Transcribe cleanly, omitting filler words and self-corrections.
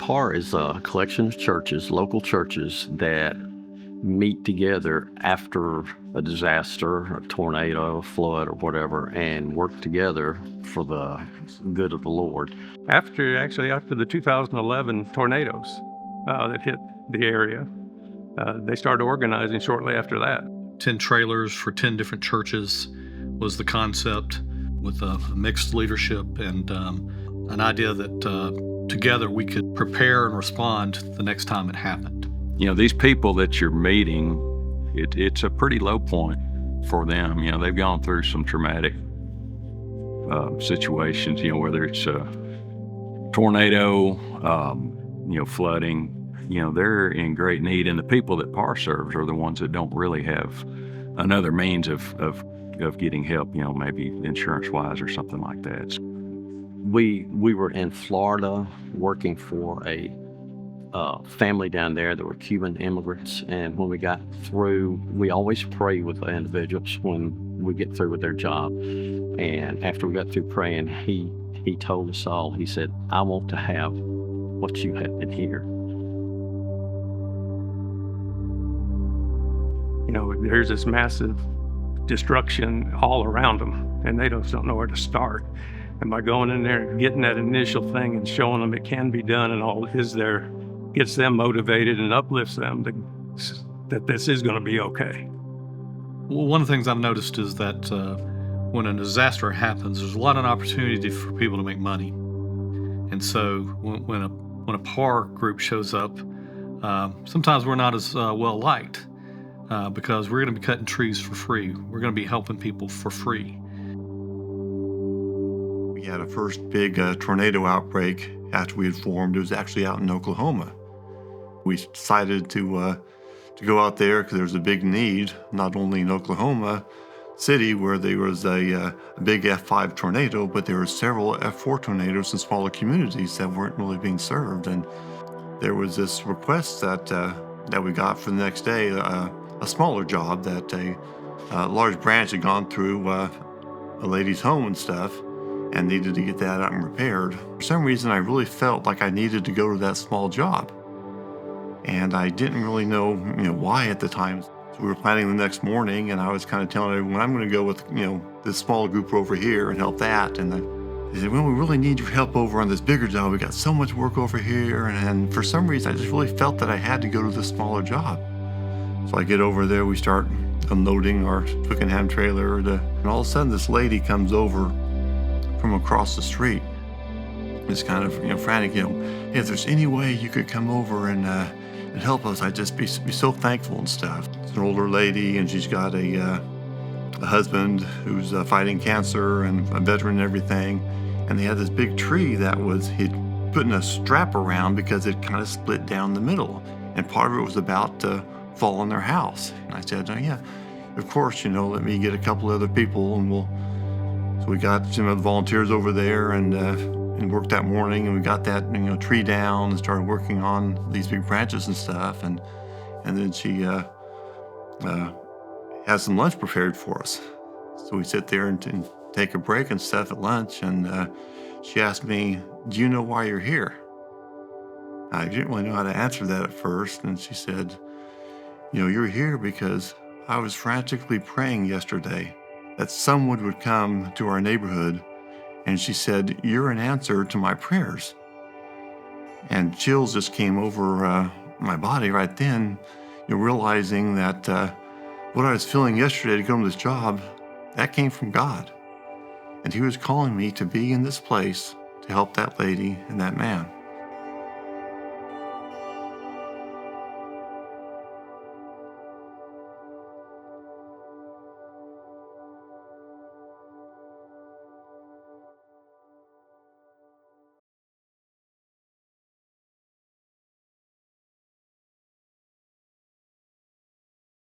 PAR is a collection of churches, local churches, that meet together after a disaster, a tornado, a flood, or whatever, and work together for the good of the Lord. After the 2011 tornadoes that hit the area, they started organizing shortly after that. 10 trailers for 10 different churches was the concept, with a mixed leadership and an idea that together we could prepare and respond the next time it happened. You know, these people that you're meeting, it's a pretty low point for them. You know, they've gone through some traumatic situations, you know, whether it's a tornado, flooding. You know, they're in great need, and the people that PAR serves are the ones that don't really have another means of getting help, you know, maybe insurance-wise or something like that. We were in Florida working for a family down there that were Cuban immigrants, and when we got through, we always pray with the individuals when we get through with their job. And after we got through praying, he told us all, he said, "I want to have what you have in here." You know, there's this massive destruction all around them, and they don't know where to start. And by going in there and getting that initial thing and showing them it can be done and all is there, gets them motivated and uplifts them that this is going to be okay. Well, one of the things I've noticed is that when a disaster happens, there's a lot of opportunity for people to make money. And so when a PAR group shows up, sometimes we're not as well liked because we're going to be cutting trees for free. We're going to be helping people for free. We had a first big tornado outbreak after we had formed. It was actually out in Oklahoma. We decided to go out there because there was a big need, not only in Oklahoma City where there was a big F5 tornado, but there were several F4 tornadoes in smaller communities that weren't really being served. And there was this request that we got for the next day, a smaller job that a large branch had gone through a lady's home and stuff, and needed to get that out and repaired. For some reason, I really felt like I needed to go to that small job. And I didn't really know, why at the time. So we were planning the next morning, and I was kind of telling everyone, I'm going to go with, this small group over here and help that. And they said, well, we really need your help over on this bigger job. We got so much work over here. And for some reason, I just really felt that I had to go to this smaller job. So I get over there, we start unloading our Twickenham trailer, and all of a sudden this lady comes over from across the street. It's kind of, frantic, hey, if there's any way you could come over and help us, I'd just be so thankful and stuff. It's an older lady, and she's got a husband who's fighting cancer and a veteran and everything. And they had this big tree that he'd put a strap around because it kind of split down the middle. And part of it was about to fall on their house. And I said, oh, yeah, of course, let me get a couple other people, and so we got some of the volunteers over there and worked that morning, and we got that tree down and started working on these big branches and stuff. And then she has some lunch prepared for us. So we sit there and take a break and stuff at lunch, and she asked me, "Do you know why you're here?" I didn't really know how to answer that at first, and she said, "You're here because I was frantically praying yesterday that someone would come to our neighborhood," and she said, "You're an answer to my prayers." And chills just came over my body right then, realizing that what I was feeling yesterday to go to this job, that came from God. And He was calling me to be in this place to help that lady and that man.